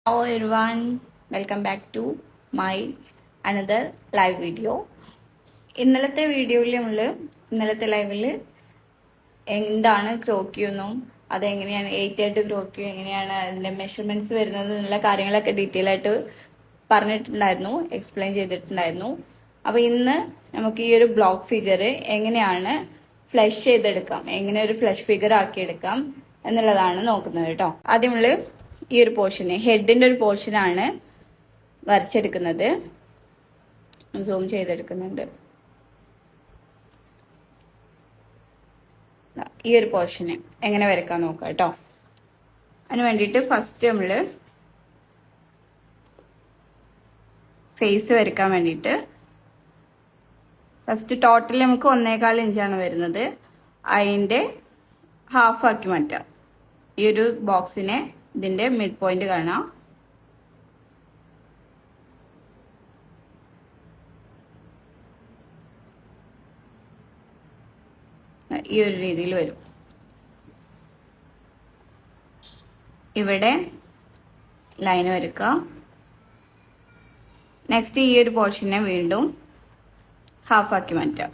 Hello everyone, welcome back to my another live video. ഇന്നലത്തെ വീഡിയോയിൽ ഇന്നലത്തെ ലൈവിൽ എന്താണ് ക്രോക്യൂ എന്നും അതെങ്ങനെയാണ് 8 ക്രോക്യൂ എങ്ങനെയാണ് അതിന്റെ മെഷർമെന്റ്സ് വരുന്നത് എന്നുള്ള കാര്യങ്ങളൊക്കെ ഡീറ്റെയിൽ ആയിട്ട് പറഞ്ഞിട്ടുണ്ടായിരുന്നു, എക്സ്പ്ലെയിൻ ചെയ്തിട്ടുണ്ടായിരുന്നു. അപ്പൊ ഇന്ന് നമുക്ക് ഈ ഒരു ബ്ലോക്ക് ഫിഗർ എങ്ങനെയാണ് ഫ്ലഷ് ചെയ്തെടുക്കാം, എങ്ങനെ ഒരു ഫ്ലഷ് ഫിഗർ ആക്കിയെടുക്കാം എന്നുള്ളതാണ് നോക്കുന്നത് കേട്ടോ. ആദ്യം ഈ ഒരു പോർഷന് ഹെഡിന്റെ ഒരു പോർഷനാണ് വരച്ചെടുക്കുന്നത്. സൂം ചെയ്തെടുക്കുന്നുണ്ട്. ഈ ഒരു പോർഷന് എങ്ങനെ വരക്കാൻ നോക്കാം കേട്ടോ. അതിന് വേണ്ടിയിട്ട് ഫസ്റ്റ് നമ്മള് ഫേസ് വരക്കാൻ വേണ്ടിയിട്ട് ഫസ്റ്റ് ടോട്ടൽ നമുക്ക് 1.25 ഇഞ്ചാണ് വരുന്നത്. അതിന്റെ ഹാഫ് ആക്കി മാറ്റാം. ഈ ഒരു ബോക്സിനെ ഇതിന്റെ മിഡ് പോയിന്റ് കാണാം. ഈ ഒരു രീതിയിൽ വരും. ഇവിടെ ലൈൻ വരക്കുക. നെക്സ്റ്റ് ഈ ഒരു പോർഷനെ വീണ്ടും ഹാഫ് ആക്കി മാറ്റാം.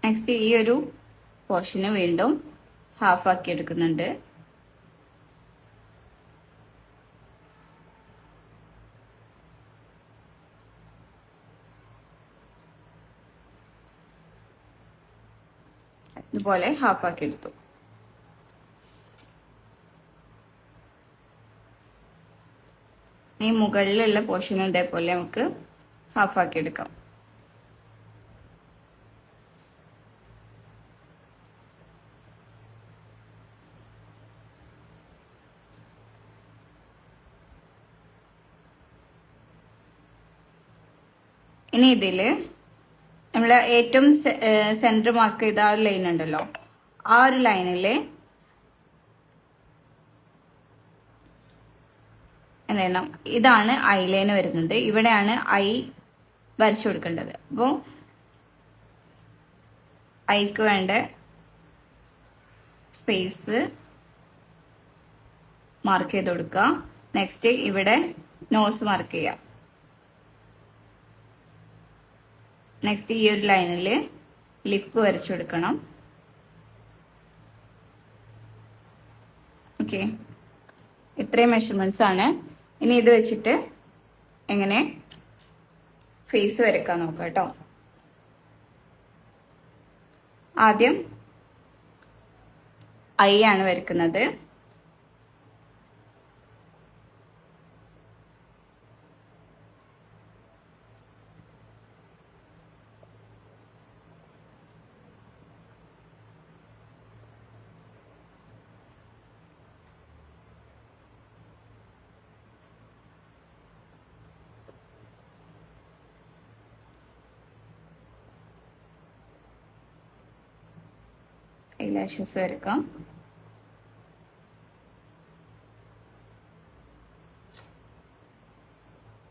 നെക്സ്റ്റ് ഈ ഒരു പോർഷന് വീണ്ടും ഹാഫ് ആക്കി എടുക്കുന്നുണ്ട്. ഇതുപോലെ ഹാഫ് ആക്കി എടുത്തു. ഈ മുകളിലുള്ള പോർഷനും ഇതേപോലെ നമുക്ക് ഹാഫ് ആക്കി എടുക്കാം. ഇനി ഇതില് നമ്മള് ഏറ്റവും സെന്റർ മാർക്ക് ചെയ്ത ആ ഒരു ലൈൻ ഉണ്ടല്ലോ, ആ ഒരു ലൈനില് എന്താണ് ഇതാണ് ഐ ലൈൻ വരുന്നത്. ഇവിടെയാണ് ഐ വരച്ചു കൊടുക്കേണ്ടത്. അപ്പോൾ ഐക്ക് വേണ്ട സ്പേസ് മാർക്ക് ചെയ്ത് കൊടുക്കുക. നെക്സ്റ്റ് ഇവിടെ നോസ് മാർക്ക് ചെയ്യാം. നെക്സ്റ്റ് ഈ ഒരു ലൈനിൽ ലിപ്പ് വരച്ചു കൊടുക്കണം. ഓക്കെ, ഇത്രയും മെഷർമെന്റ്സ് ആണ്. ഇനി ഇത് വെച്ചിട്ട് എങ്ങനെ ഫേസ് വരക്കാൻ നോക്കാം കേട്ടോ. ആദ്യം ഐ ആണ് വരക്കുന്നത്. ഐലാഷസ് വരക്കാം.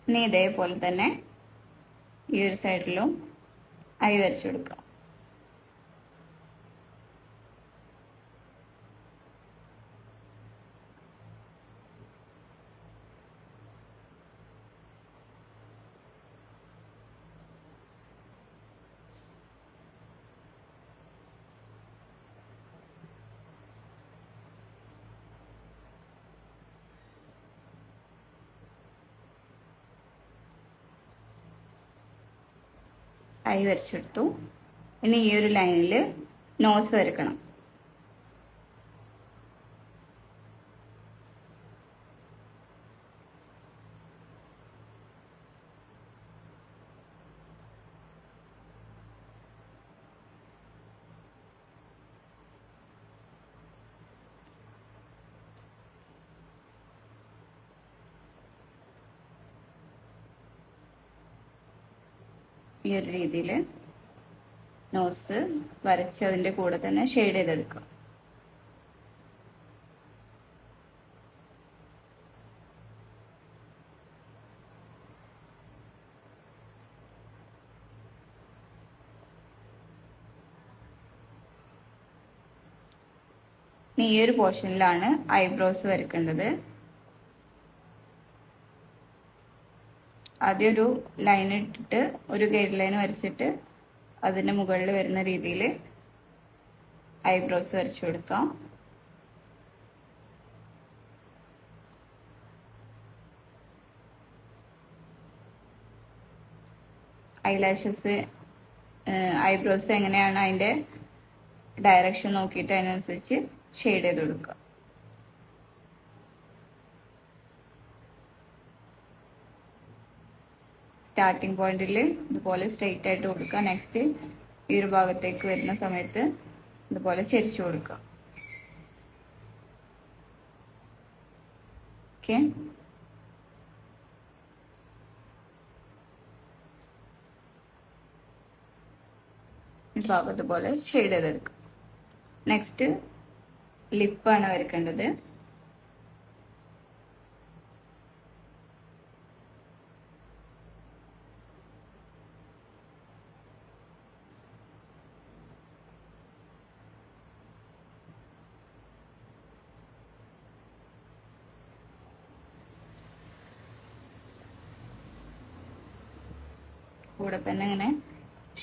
ഇനി ഇതേപോലെ തന്നെ ഈ ഒരു സൈഡിലും ഐ വരച്ചു കൊടുക്കാം. ഐ വരച്ചെടുത്തു. ഇനി ഈ ഒരു ലൈനിൽ നോസ് വരക്കണം. ഈ ഒരു രീതിയിൽ നോസ് വരച്ചതിൻ്റെ കൂടെ തന്നെ ഷെയ്ഡ് ചെയ്തെടുക്കാം. ഇനി ഈ ഒരു പോർഷനിലാണ് ഐബ്രോസ് വരയ്ക്കേണ്ടത്. ആദ്യം ഒരു ലൈൻ ഇട്ടിട്ട് ഒരു ഗൈഡ് ലൈൻ വരച്ചിട്ട് അതിൻ്റെ മുകളിൽ വരുന്ന രീതിയിൽ ഐബ്രോസ് വരച്ചു കൊടുക്കാം. ഐലാഷസ് ഐബ്രോസ് എങ്ങനെയാണ് അതിൻ്റെ ഡയറക്ഷൻ നോക്കിയിട്ട് അതിനനുസരിച്ച് ഷെയ്ഡ് ചെയ്ത് കൊടുക്കുക. സ്റ്റാർട്ടിങ് പോയിന്റിൽ ഇതുപോലെ സ്ട്രെയിറ്റ് ആയിട്ട് കൊടുക്കുക. നെക്സ്റ്റ് ഈ ഒരു ഭാഗത്തേക്ക് വരുന്ന സമയത്ത് ഇതുപോലെ ചെരിച്ചു കൊടുക്കുക. ഓക്കെ, ഈ ഭാഗത്ത് പോലെ ഷെയ്ഡ് ചെയ്തെടുക്കുക. നെക്സ്റ്റ് ലിപ്പാണ് വരയ്ക്കേണ്ടത്. കൂടെ തന്നെ ഇങ്ങനെ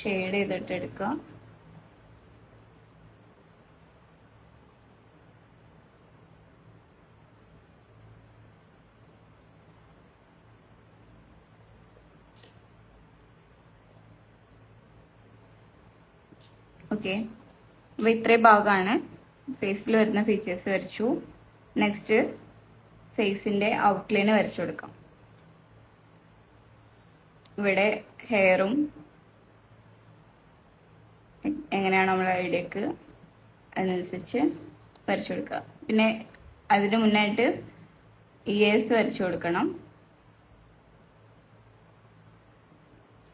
ഷെയ്ഡ് ചെയ്തിട്ട് എടുക്കുക. ഓക്കെ, അപ്പോൾ ഇത്രയും ഭാഗമാണ് ഫേസിൽ വരുന്ന ഫീച്ചേഴ്സ് വരച്ചു. നെക്സ്റ്റ് ഫേസിൻ്റെ ഔട്ട്ലൈൻ വരച്ചു കൊടുക്കാം. ഇവിടെ ഹെയറും എങ്ങനെയാണ് നമ്മൾ ഐഡിയക്ക് അതിനനുസരിച്ച് വരച്ചു കൊടുക്കുക. പിന്നെ അതിന് മുന്നായിട്ട് ഇയേഴ്സ് വരച്ചു കൊടുക്കണം.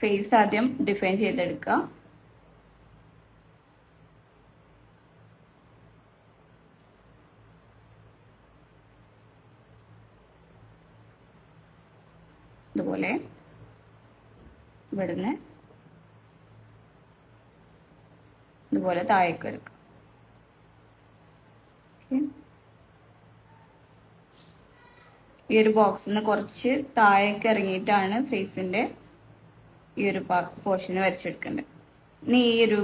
ഫേസ് ആദ്യം ഡിഫൈൻ ചെയ്തെടുക്കുക. ഇതുപോലെ ഇവിടുന്ന് ഇതുപോലെ താഴേക്ക് എടുക്കുക. ഈ ഒരു ബോക്സിൽ നിന്ന് കുറച്ച് താഴേക്ക് ഇറങ്ങിയിട്ടാണ് ഫേസിന്റെ ഈ ഒരു പോർഷന് വരച്ചെടുക്കേണ്ടത്. ഇനി ഈ ഒരു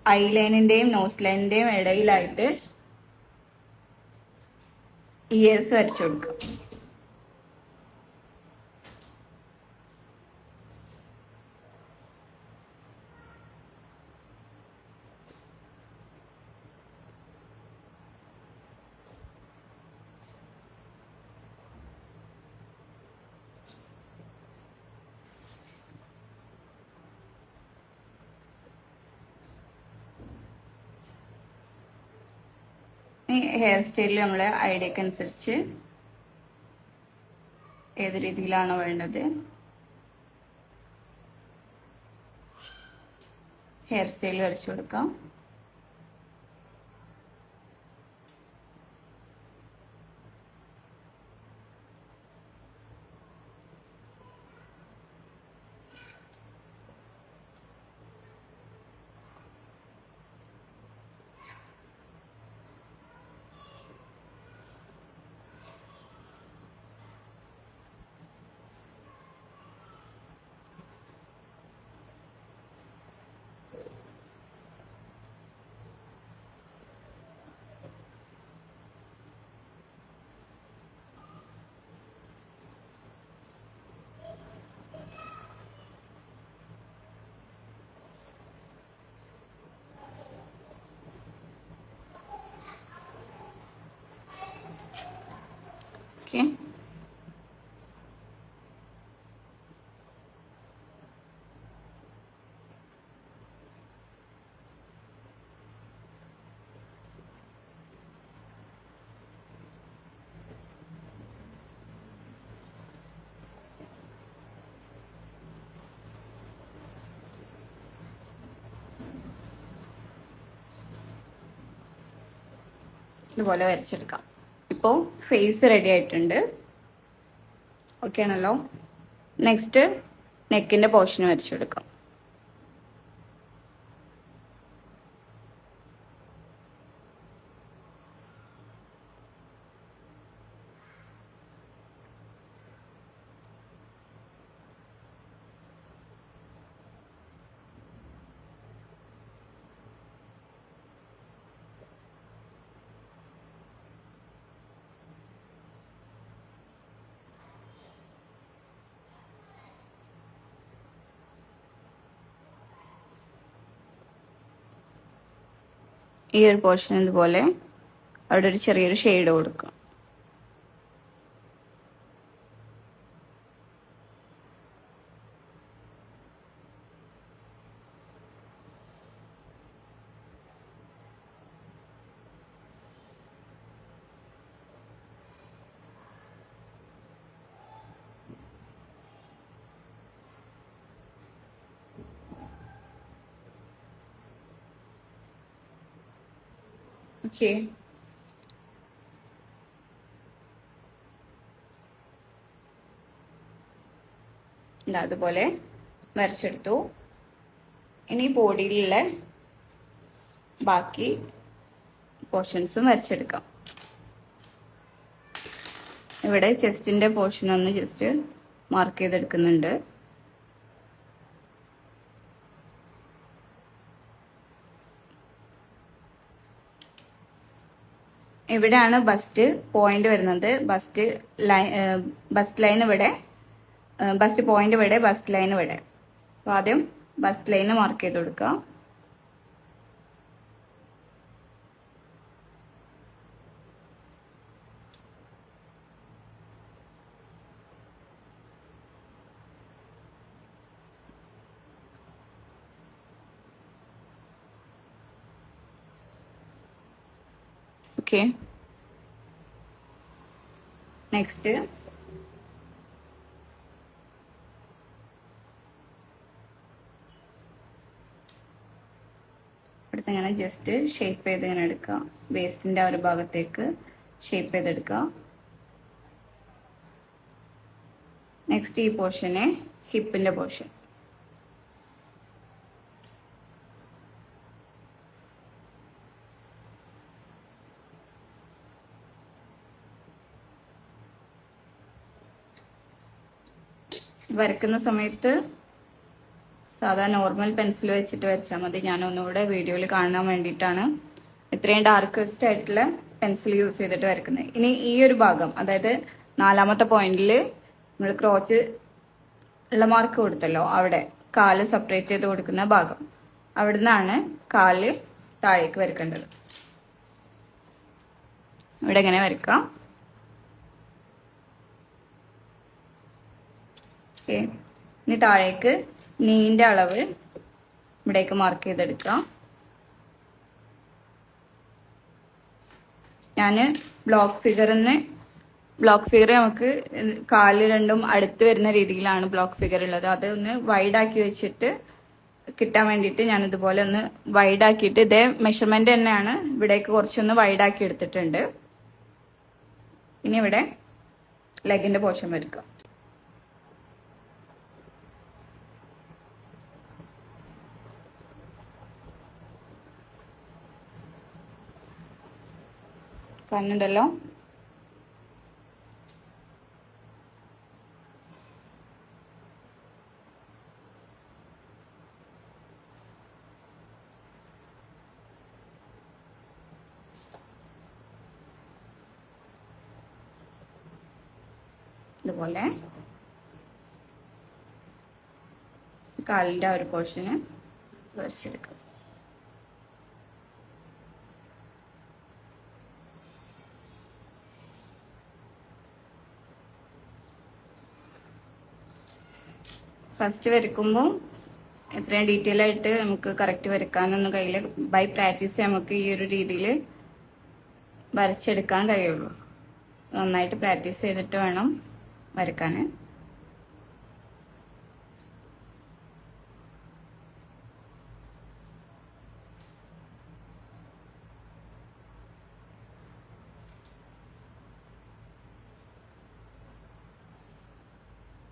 ഐലൈനിന്റെയും നോസ് ലൈനിന്റെയും ഇടയിലായിട്ട് ഇയേഴ്സ് വരച്ചു കൊടുക്കുക. ഹെയർ സ്റ്റൈലിൽ നമ്മൾ ഐഡിയക്ക് അനുസരിച്ച് ഏത് രീതിയിലാണോ വേണ്ടത് ഹെയർ സ്റ്റൈൽ വരച്ചു കൊടുക്കാം. ഓക്കെ, ഇതുപോലെ വരച്ചെടുക്കാം. ഇപ്പോൾ ഫേസ് റെഡി ആയിട്ടുണ്ട്. ഓക്കെ ആണല്ലോ. നെക്സ്റ്റ് നെക്കിന്റെ പോർഷൻ വരച്ചെടുക്കാം. ഈ ഒരു പോർഷൻ ഇതുപോലെ അവിടെ ഒരു ചെറിയൊരു ഷെയ്ഡ് കൊടുക്കാം. ഓക്കെ, അതുപോലെ വരച്ചെടുത്തു. ഇനി ബോഡിയിലുള്ള ബാക്കി പോർഷൻസും വരച്ചെടുക്കാം. ഇവിടെ ചെസ്റ്റിന്റെ പോർഷൻ ഒന്ന് ജസ്റ്റ് മാർക്ക് ചെയ്തെടുക്കുന്നുണ്ട്. ഇവിടെയാണ് ബസ്റ്റ് പോയിന്റ് വരുന്നത്. ബസ്റ്റ് ലൈൻ ഇവിടെ, ബസ്റ്റ് പോയിന്റ് ഇവിടെ, ബസ്റ്റ് ലൈൻ ഇവിടെ. അപ്പൊ ആദ്യം ബസ്റ്റ് ലൈന് മാർക്ക് ചെയ്ത് കൊടുക്കുക. ഓക്കെ, നെക്സ്റ്റ് ഇവിടുത്തെ ഇങ്ങനെ ജസ്റ്റ് ഷേപ്പ് ചെയ്ത് ഇങ്ങനെ എടുക്കുക. വേസ്റ്റിന്റെ ആ ഒരു ഭാഗത്തേക്ക് ഷേപ്പ് ചെയ്തെടുക്കുക. നെക്സ്റ്റ് ഈ പോർഷന് ഹിപ്പിന്റെ പോർഷൻ. വരക്കുന്ന സമയത്ത് സാധാ നോർമൽ പെൻസിൽ വെച്ചിട്ട് വരച്ചാൽ മതി. ഞാൻ ഒന്നുകൂടെ വീഡിയോയിൽ കാണാൻ വേണ്ടിയിട്ടാണ് ഇത്രയും ഡാർക്കസ്റ്റ് ആയിട്ടുള്ള പെൻസിൽ യൂസ് ചെയ്തിട്ട് വരക്കുന്നത്. ഇനി ഈ ഒരു ഭാഗം, അതായത് 4ാമത്തെ പോയിന്റിൽ നമ്മൾ ക്രോച്ച് ഉള്ള മാർക്ക് കൊടുത്തല്ലോ, അവിടെ കാല് സെപ്പറേറ്റ് ചെയ്ത് കൊടുക്കുന്ന ഭാഗം, അവിടെ നിന്നാണ് കാല് താഴേക്ക് വരക്കേണ്ടത്. ഇവിടെ എങ്ങനെ വരക്കാം. ഓക്കെ, ഇനി താഴേക്ക് നീന്റെ അളവ് ഇവിടേക്ക് മാർക്ക് ചെയ്തെടുക്കാം. ഞാന് ബ്ലോക്ക് ഫിഗർ നമുക്ക് കാല് രണ്ടും അടുത്ത് വരുന്ന രീതിയിലാണ് ബ്ലോക്ക് ഫിഗർ ഉള്ളത്. അത് ഒന്ന് വൈഡാക്കി വെച്ചിട്ട് കിട്ടാൻ വേണ്ടിയിട്ട് ഞാൻ ഇതുപോലെ ഒന്ന് വൈഡാക്കിയിട്ട്, ഇതേ മെഷർമെന്റ് തന്നെയാണ്, ഇവിടേക്ക് കുറച്ചൊന്ന് വൈഡാക്കി എടുത്തിട്ടുണ്ട്. ഇനി ഇവിടെ ലെഗിന്റെ പോർഷൻ വരക്കാം. കാണുന്നുണ്ടല്ലോ. ഇതുപോലെ കാലിന്റെ ആ ഒരു പോർഷന് വരച്ചെടുക്കാം. ഫസ്റ്റ് വരയ്ക്കുമ്പോൾ എത്രയും ഡീറ്റെയിൽ ആയിട്ട് നമുക്ക് കറക്റ്റ് വരയ്ക്കാനൊന്നും കഴിയില്ല. ബൈ പ്രാക്ടീസ് നമുക്ക് ഈ ഒരു രീതിയിൽ വരച്ചെടുക്കാൻ കഴിയുള്ളൂ. നന്നായിട്ട് പ്രാക്ടീസ് ചെയ്തിട്ട് വേണം വരയ്ക്കാൻ.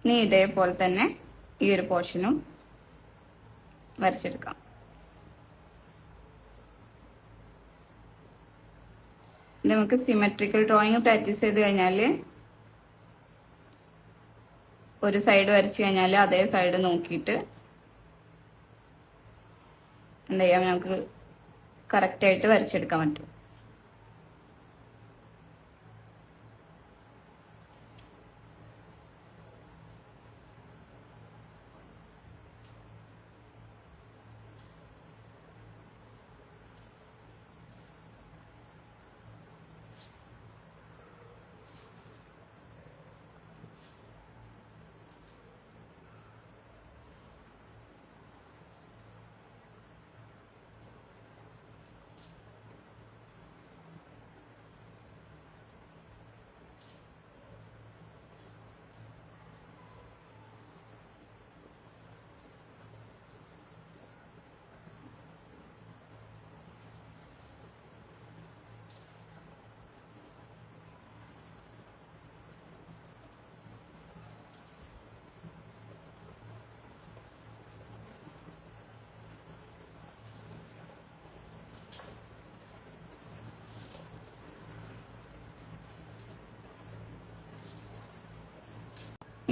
ഇനി ഇതേപോലെ തന്നെ ഈ ഒരു പോർഷനും വരച്ചെടുക്കാം. നമുക്ക് സിമെട്രിക്കൽ ഡ്രോയിങ് പ്രാക്ടീസ് ചെയ്ത് കഴിഞ്ഞാൽ ഒരു സൈഡ് വരച്ചു കഴിഞ്ഞാൽ അതേ സൈഡ് നോക്കിയിട്ട് എന്താ ചെയ്യാം, നമുക്ക് കറക്റ്റായിട്ട് വരച്ചെടുക്കാൻ പറ്റും.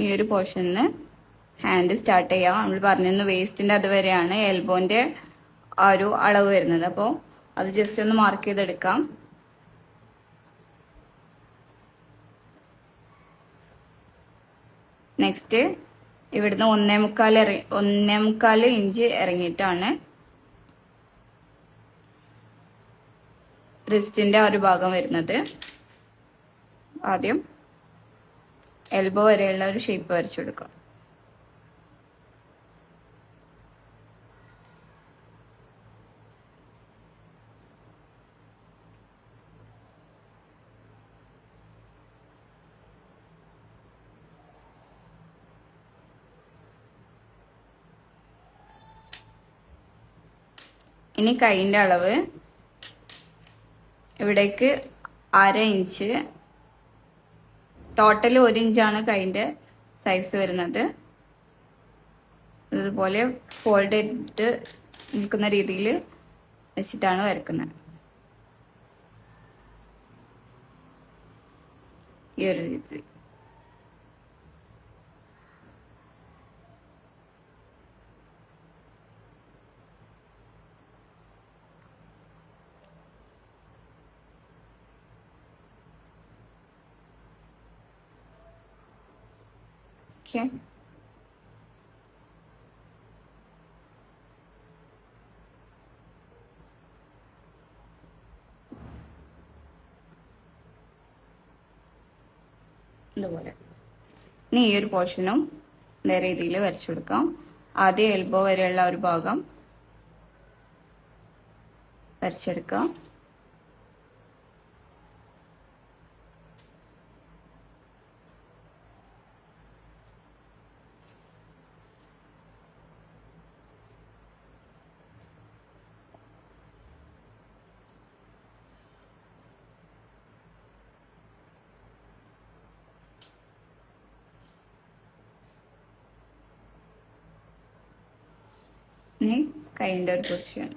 ഈ ഒരു പോർഷനിൽ ഹാൻഡ് സ്റ്റാർട്ട് ചെയ്യാം. നമ്മൾ പറഞ്ഞിരുന്നു വേസ്റ്റിന്റെ അതുവരെയാണ് എൽബോന്റെ ആ ഒരു അളവ് വരുന്നത്. അപ്പോൾ അത് ജസ്റ്റ് ഒന്ന് മാർക്ക് ചെയ്തെടുക്കാം. നെക്സ്റ്റ് ഇവിടുന്ന് 1.25 ഇഞ്ച് ഇറങ്ങിയിട്ടാണ് റിസ്റ്റിന്റെ ആ ഒരു ഭാഗം വരുന്നത്. ആദ്യം എൽബോ വരെയുള്ള ഒരു ഷേപ്പ് വരച്ചു കൊടുക്കാം. ഇനി കൈയിന്റെ അളവ് ഇവിടേക്ക് 1/2 ഇഞ്ച്, ടോട്ടൽ 1 ഇഞ്ചാണ് കൈയിന്റെ സൈസ് വരുന്നത്. ഇതുപോലെ ഫോൾഡ് ചെയ്തിട്ട് നിൽക്കുന്ന രീതിയിൽ വെച്ചിട്ടാണ് വരക്കുന്നത്. ഈ ഒരു രീതി. Okay. ഇതുപോലെ ഇനി ഈ ഒരു പോർഷനും ഇതേ രീതിയിൽ വരച്ചു കൊടുക്കാം. ആദ്യം എൽബോ വരെയുള്ള ഒരു ഭാഗം വരച്ചെടുക്കാം. ഇനി കൈൻ്റെ ഒരു പൊസിഷൻ.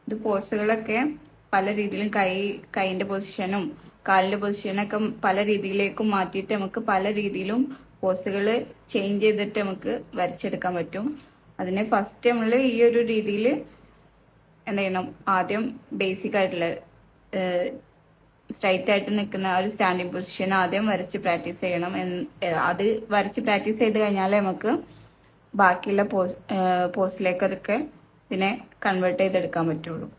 ഇത് പോസുകളൊക്കെ പല രീതിയിലും കൈന്റെ പൊസിഷനും കാലിന്റെ പൊസിഷനൊക്കെ പല രീതിയിലേക്കും മാറ്റിയിട്ട് നമുക്ക് പല രീതിയിലും പോസുകൾ ചേഞ്ച് ചെയ്തിട്ട് നമുക്ക് വരച്ചെടുക്കാൻ പറ്റും. അതിനെ ഫസ്റ്റ് നമ്മൾ ഈ ഒരു രീതിയിൽ എന്ത് ചെയ്യണം, ആദ്യം ബേസിക് ആയിട്ടുള്ള സ്ട്രൈറ്റ് ആയിട്ട് നിൽക്കുന്ന ഒരു സ്റ്റാൻഡിങ് പൊസിഷൻ ആദ്യം വരച്ച് പ്രാക്ടീസ് ചെയ്യണം. അത് വരച്ച് പ്രാക്ടീസ് ചെയ്ത് കഴിഞ്ഞാൽ നമുക്ക് ബാക്കിയുള്ള പോസ്റ്റിലേക്ക് അതൊക്കെ ഇതിനെ കൺവേർട്ട് ചെയ്തെടുക്കാൻ പറ്റുള്ളൂ.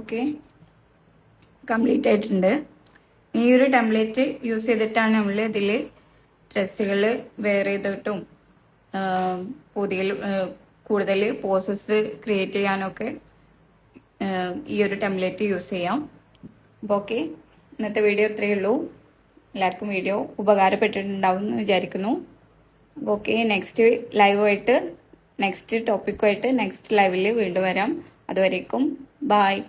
ഓക്കെ, കംപ്ലീറ്റ് ആയിട്ടുണ്ട്. ഈ ഒരു ടെംപ്ലേറ്റ് യൂസ് ചെയ്തിട്ടാണ് നമ്മൾ ഇതിൽ ഡ്രസ്സുകൾ വെയർ ചെയ്തിട്ടും കൂടുതൽ പോസസ് ക്രിയേറ്റ് ചെയ്യാനൊക്കെ ഈ ഒരു ടെംപ്ലേറ്റ് യൂസ് ചെയ്യാം. അപ്പോൾ ഓക്കെ, ഇന്നത്തെ വീഡിയോ ഇത്രയേ ഉള്ളൂ. എല്ലാവർക്കും വീഡിയോ ഉപകാരപ്പെട്ടിട്ടുണ്ടാവും എന്ന് വിചാരിക്കുന്നു. ഓക്കെ, നെക്സ്റ്റ് ലൈവായിട്ട് നെക്സ്റ്റ് ടോപ്പിക്കുമായിട്ട് നെക്സ്റ്റ് ലൈവിൽ വീണ്ടും വരാം. അതുവരേക്കും ബായ്.